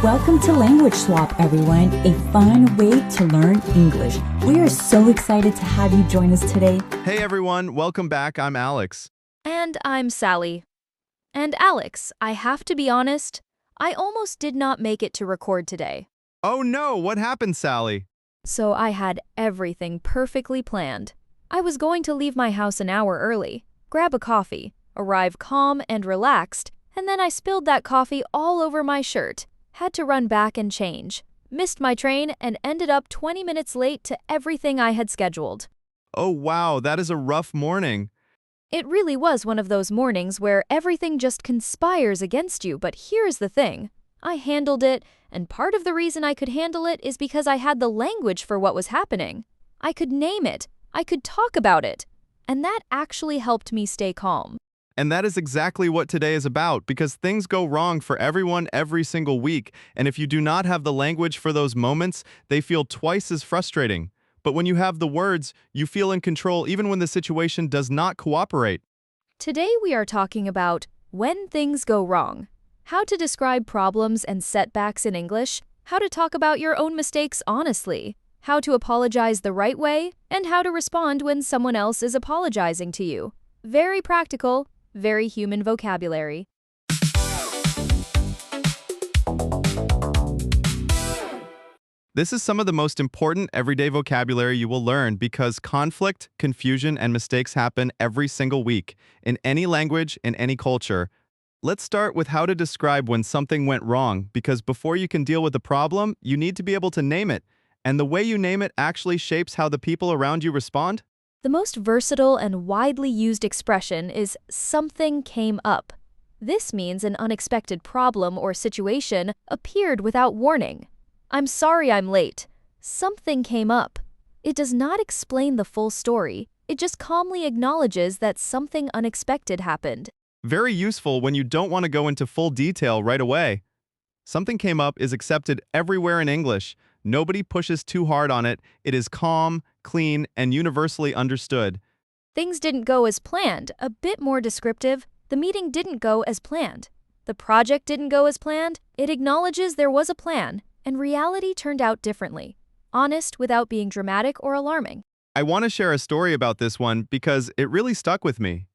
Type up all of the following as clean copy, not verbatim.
Welcome to Language Swap, everyone, a fun way to learn English. We are so excited to have you join us today. Hey everyone, welcome back. I'm Alex. And I'm Sally. And Alex, I have to be honest, I almost did not make it to record today. Oh no, what happened, Sally? So I had everything perfectly planned. I was going to leave my house an hour early, grab a coffee, arrive calm and relaxed, and then I spilled that coffee all over my shirt, had to run back and change, missed my train, and ended up 20 minutes late to everything I had scheduled. Oh wow, that is a rough morning. It really was one of those mornings where everything just conspires against you, but here's the thing. I handled it, and part of the reason I could handle it is because I had the language for what was happening. I could name it. I could talk about it. And that actually helped me stay calm. And that is exactly what today is about, because things go wrong for everyone every single week, and if you do not have the language for those moments, they feel twice as frustrating. But when you have the words, you feel in control even when the situation does not cooperate. Today we are talking about when things go wrong, how to describe problems and setbacks in English, how to talk about your own mistakes honestly, how to apologize the right way, and how to respond when someone else is apologizing to you. Very practical, very human vocabulary. This is some of the most important everyday vocabulary you will learn because conflict, confusion, and mistakes happen every single week, in any language, in any culture. Let's start with how to describe when something went wrong, because before you can deal with the problem, you need to be able to name it. And the way you name it actually shapes how the people around you respond. The most versatile and widely used expression is something came up. This means an unexpected problem or situation appeared without warning. I'm sorry I'm late. Something came up. It does not explain the full story. It just calmly acknowledges that something unexpected happened. Very useful when you don't want to go into full detail right away. Something came up is accepted everywhere in English. Nobody pushes too hard on it. It is calm, clean, and universally understood. Things didn't go as planned. A bit more descriptive. The meeting didn't go as planned. The project didn't go as planned. It acknowledges there was a plan, and reality turned out differently. Honest without being dramatic or alarming. I want to share a story about this one because it really stuck with me.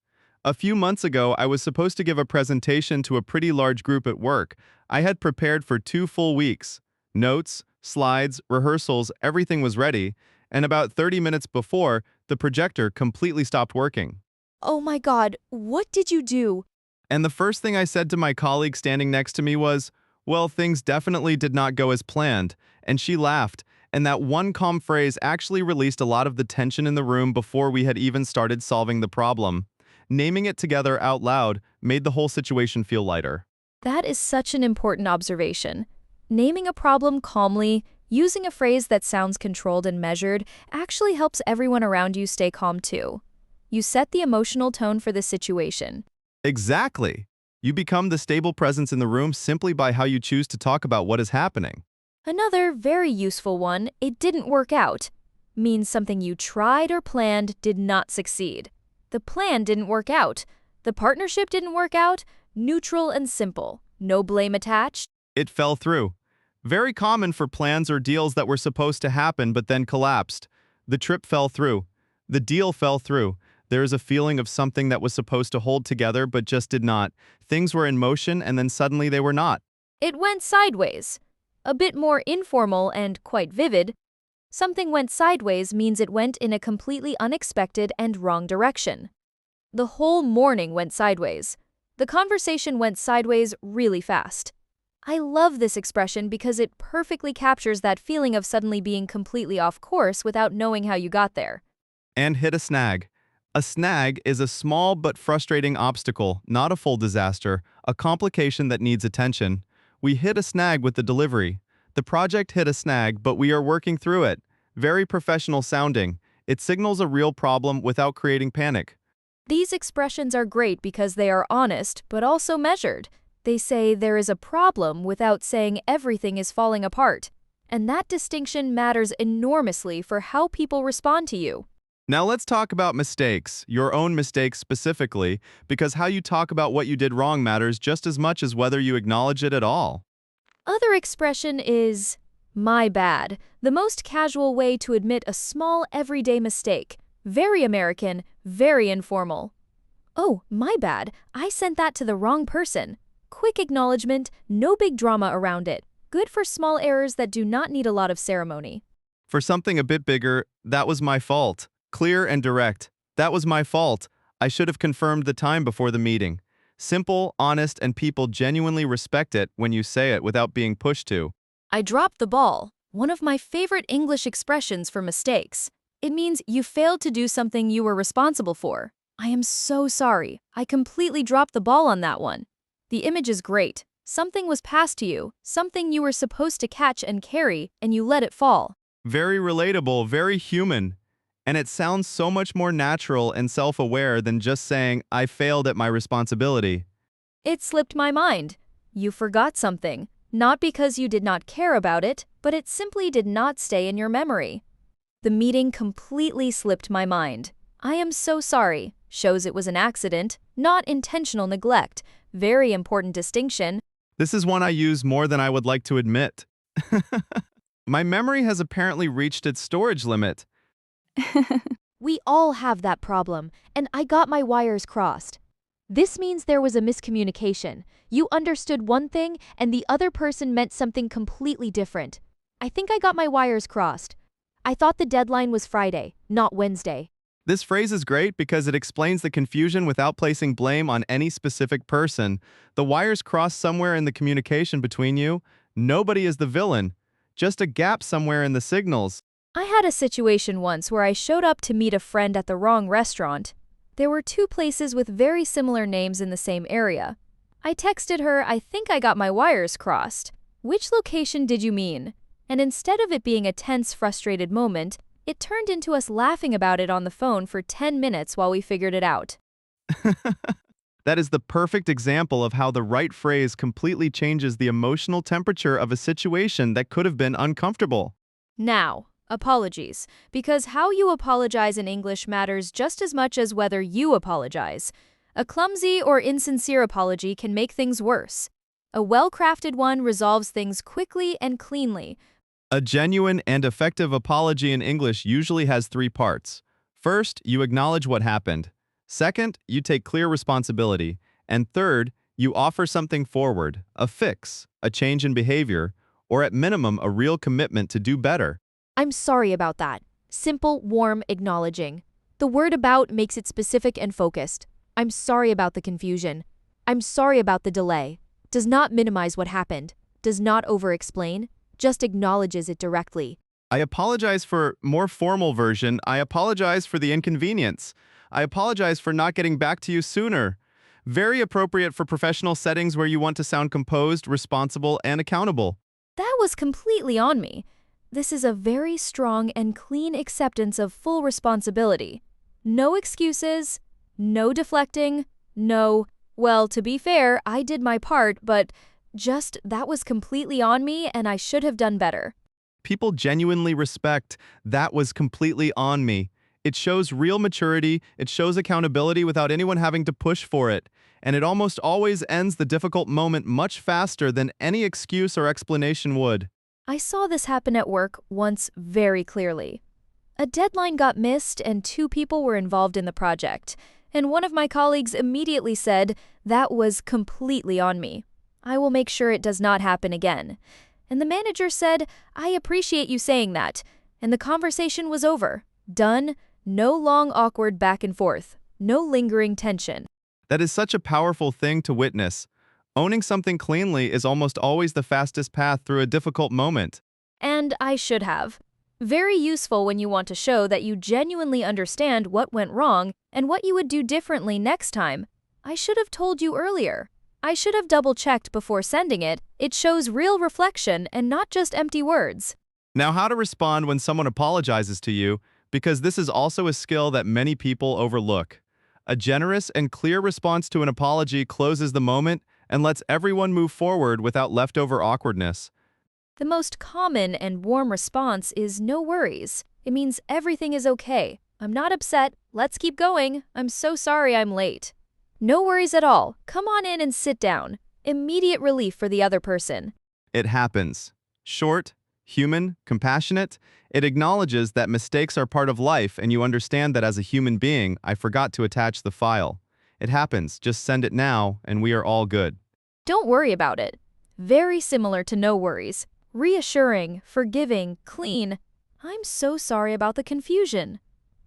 A few months ago, I was supposed to give a presentation to a pretty large group at work. I had prepared for 2 full weeks. Notes, slides, rehearsals, everything was ready, and about 30 minutes before, the projector completely stopped working. Oh my God, what did you do? And the first thing I said to my colleague standing next to me was, "Well, things definitely did not go as planned," and she laughed, and that one calm phrase actually released a lot of the tension in the room before we had even started solving the problem. Naming it together out loud made the whole situation feel lighter. That is such an important observation. Naming a problem calmly, using a phrase that sounds controlled and measured, actually helps everyone around you stay calm too. You set the emotional tone for the situation. Exactly. You become the stable presence in the room simply by how you choose to talk about what is happening. Another very useful one, it didn't work out, means something you tried or planned did not succeed. The plan didn't work out. The partnership didn't work out. Neutral and simple. No blame attached. It fell through. Very common for plans or deals that were supposed to happen but then collapsed. The trip fell through. The deal fell through. There is a feeling of something that was supposed to hold together but just did not. Things were in motion and then suddenly they were not. It went sideways. A bit more informal and quite vivid. Something went sideways means it went in a completely unexpected and wrong direction. The whole morning went sideways. The conversation went sideways really fast. I love this expression because it perfectly captures that feeling of suddenly being completely off course without knowing how you got there. And hit a snag. A snag is a small but frustrating obstacle, not a full disaster, a complication that needs attention. We hit a snag with the delivery. The project hit a snag, but we are working through it. Very professional sounding. It signals a real problem without creating panic. These expressions are great because they are honest, but also measured. They say there is a problem without saying everything is falling apart. And that distinction matters enormously for how people respond to you. Now let's talk about mistakes, your own mistakes specifically, because how you talk about what you did wrong matters just as much as whether you acknowledge it at all. Other expression is my bad, the most casual way to admit a small everyday mistake. Very American, very informal. Oh, my bad, I sent that to the wrong person. Quick acknowledgement, no big drama around it. Good for small errors that do not need a lot of ceremony. For something a bit bigger, that was my fault. Clear and direct. That was my fault. I should have confirmed the time before the meeting. Simple, honest, and people genuinely respect it when you say it without being pushed to. I dropped the ball, one of my favorite English expressions for mistakes. It means you failed to do something you were responsible for. I am so sorry. I completely dropped the ball on that one. The image is great. Something was passed to you, something you were supposed to catch and carry, and you let it fall. Very relatable, very human. And it sounds so much more natural and self-aware than just saying, I failed at my responsibility. It slipped my mind. You forgot something, not because you did not care about it, but it simply did not stay in your memory. The meeting completely slipped my mind. I am so sorry. Shows it was an accident, not intentional neglect. Very important distinction. This is one I use more than I would like to admit. My memory has apparently reached its storage limit. We all have that problem, and I got my wires crossed. This means there was a miscommunication. You understood one thing, and the other person meant something completely different. I think I got my wires crossed. I thought the deadline was Friday, not Wednesday. This phrase is great because it explains the confusion without placing blame on any specific person. The wires cross somewhere in the communication between you. Nobody is the villain. Just a gap somewhere in the signals. I had a situation once where I showed up to meet a friend at the wrong restaurant. There were two places with very similar names in the same area. I texted her, I think I got my wires crossed. Which location did you mean? And instead of it being a tense, frustrated moment, it turned into us laughing about it on the phone for 10 minutes while we figured it out. That is the perfect example of how the right phrase completely changes the emotional temperature of a situation that could have been uncomfortable. Now, apologies, because how you apologize in English matters just as much as whether you apologize. A clumsy or insincere apology can make things worse. A well-crafted one resolves things quickly and cleanly. A genuine and effective apology in English usually has three parts. First, you acknowledge what happened. Second, you take clear responsibility. And third, you offer something forward, a fix, a change in behavior, or at minimum a real commitment to do better. I'm sorry about that. Simple, warm, acknowledging. The word about makes it specific and focused. I'm sorry about the confusion. I'm sorry about the delay. Does not minimize what happened. Does not over-explain. Just acknowledges it directly. I apologize for more formal version. I apologize for the inconvenience. I apologize for not getting back to you sooner. Very appropriate for professional settings where you want to sound composed, responsible, and accountable. That was completely on me. This is a very strong and clean acceptance of full responsibility. No excuses, no deflecting, no, well, to be fair, I did my part, but just that was completely on me and I should have done better. People genuinely respect that was completely on me. It shows real maturity, it shows accountability without anyone having to push for it, and it almost always ends the difficult moment much faster than any excuse or explanation would. I saw this happen at work once very clearly. A deadline got missed and 2 people were involved in the project, and one of my colleagues immediately said, "That was completely on me. I will make sure it does not happen again." And the manager said, "I appreciate you saying that." And the conversation was over. Done. No long awkward back and forth. No lingering tension. That is such a powerful thing to witness. Owning something cleanly is almost always the fastest path through a difficult moment. And I should have. Very useful when you want to show that you genuinely understand what went wrong and what you would do differently next time. I should have told you earlier. I should have double-checked before sending it. It shows real reflection and not just empty words. Now, how to respond when someone apologizes to you, because this is also a skill that many people overlook. A generous and clear response to an apology closes the moment and lets everyone move forward without leftover awkwardness. The most common and warm response is no worries. It means everything is okay. I'm not upset. Let's keep going. I'm so sorry I'm late. No worries at all. Come on in and sit down. Immediate relief for the other person. It happens. Short, human, compassionate. It acknowledges that mistakes are part of life and you understand that as a human being, I forgot to attach the file. It happens. Just send it now and we are all good. Don't worry about it. Very similar to no worries. Reassuring, forgiving, clean. I'm so sorry about the confusion.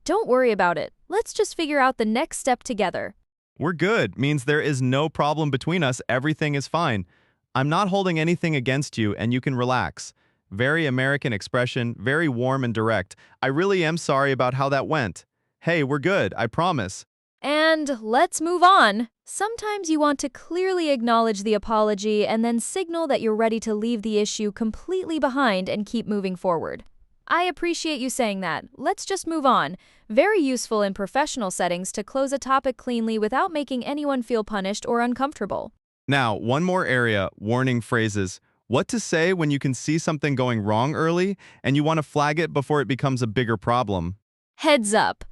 Don't worry about it. Let's just figure out the next step together. We're good means there is no problem between us. Everything is fine. I'm not holding anything against you and you can relax. Very American expression, very warm and direct. I really am sorry about how that went. Hey, we're good, I promise. And let's move on. Sometimes you want to clearly acknowledge the apology and then signal that you're ready to leave the issue completely behind and keep moving forward. I appreciate you saying that. Let's just move on. Very useful in professional settings to close a topic cleanly without making anyone feel punished or uncomfortable. Now, one more area, warning phrases. What to say when you can see something going wrong early and you want to flag it before it becomes a bigger problem. Heads up.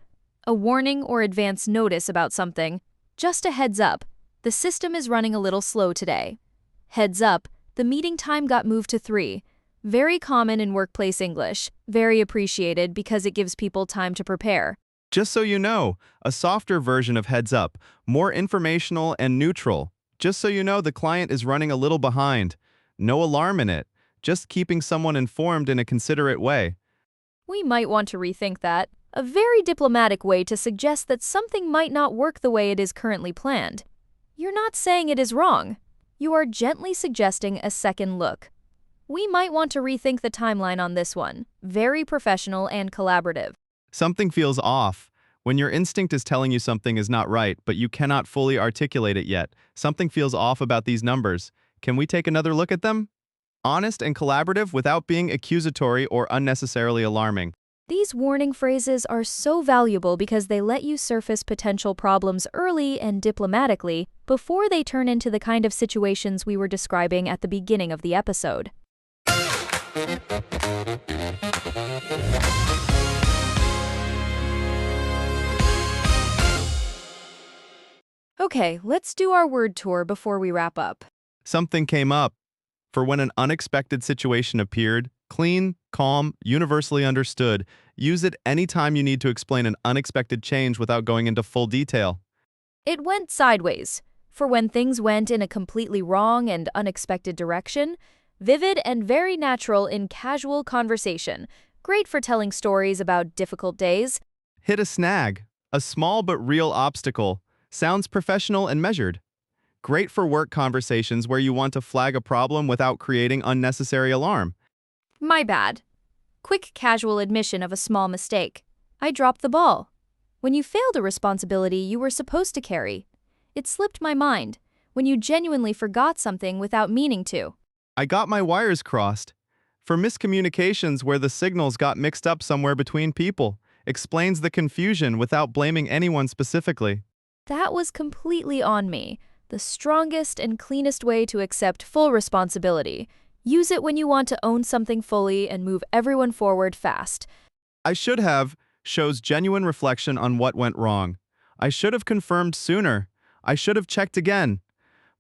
A warning or advance notice about something. Just a heads up. The system is running a little slow today. Heads up. The meeting time got moved to 3. Very common in workplace English. Very appreciated because it gives people time to prepare. Just so you know, a softer version of heads up, more informational and neutral. Just so you know, the client is running a little behind. No alarm in it. Just keeping someone informed in a considerate way. We might want to rethink that. A very diplomatic way to suggest that something might not work the way it is currently planned. You're not saying it is wrong. You are gently suggesting a second look. We might want to rethink the timeline on this one. Very professional and collaborative. Something feels off. When your instinct is telling you something is not right, but you cannot fully articulate it yet, something feels off about these numbers. Can we take another look at them? Honest and collaborative without being accusatory or unnecessarily alarming. These warning phrases are so valuable because they let you surface potential problems early and diplomatically before they turn into the kind of situations we were describing at the beginning of the episode. Okay, let's do our word tour before we wrap up. Something came up. For when an unexpected situation appeared, clean, calm, universally understood. Use it anytime you need to explain an unexpected change without going into full detail. It went sideways. For when things went in a completely wrong and unexpected direction. Vivid and very natural in casual conversation. Great for telling stories about difficult days. Hit a snag. A small but real obstacle. Sounds professional and measured. Great for work conversations where you want to flag a problem without creating unnecessary alarm. My bad. Quick casual admission of a small mistake. I dropped the ball. When you failed a responsibility you were supposed to carry. It slipped my mind. When you genuinely forgot something without meaning to. I got my wires crossed. For miscommunications where the signals got mixed up somewhere between people. Explains the confusion without blaming anyone specifically. That was completely on me. The strongest and cleanest way to accept full responsibility. Use it when you want to own something fully and move everyone forward fast. I should have shows genuine reflection on what went wrong. I should have confirmed sooner. I should have checked again.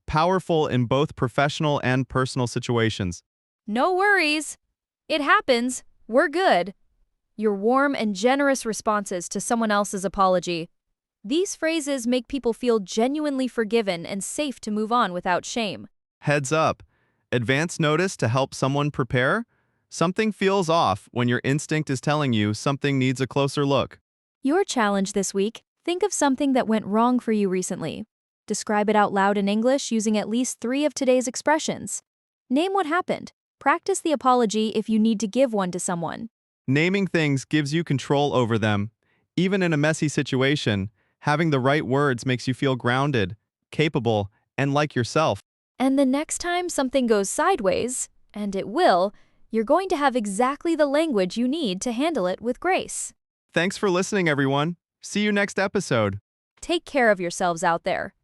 Powerful in both professional and personal situations. No worries. It happens. We're good. Your warm and generous responses to someone else's apology. These phrases make people feel genuinely forgiven and safe to move on without shame. Heads up. Advance notice to help someone prepare? Something feels off when your instinct is telling you something needs a closer look. Your challenge this week, think of something that went wrong for you recently. Describe it out loud in English using at least 3 of today's expressions. Name what happened. Practice the apology if you need to give one to someone. Naming things gives you control over them. Even in a messy situation, having the right words makes you feel grounded, capable, and like yourself. And the next time something goes sideways, and it will, you're going to have exactly the language you need to handle it with grace. Thanks for listening, everyone. See you next episode. Take care of yourselves out there.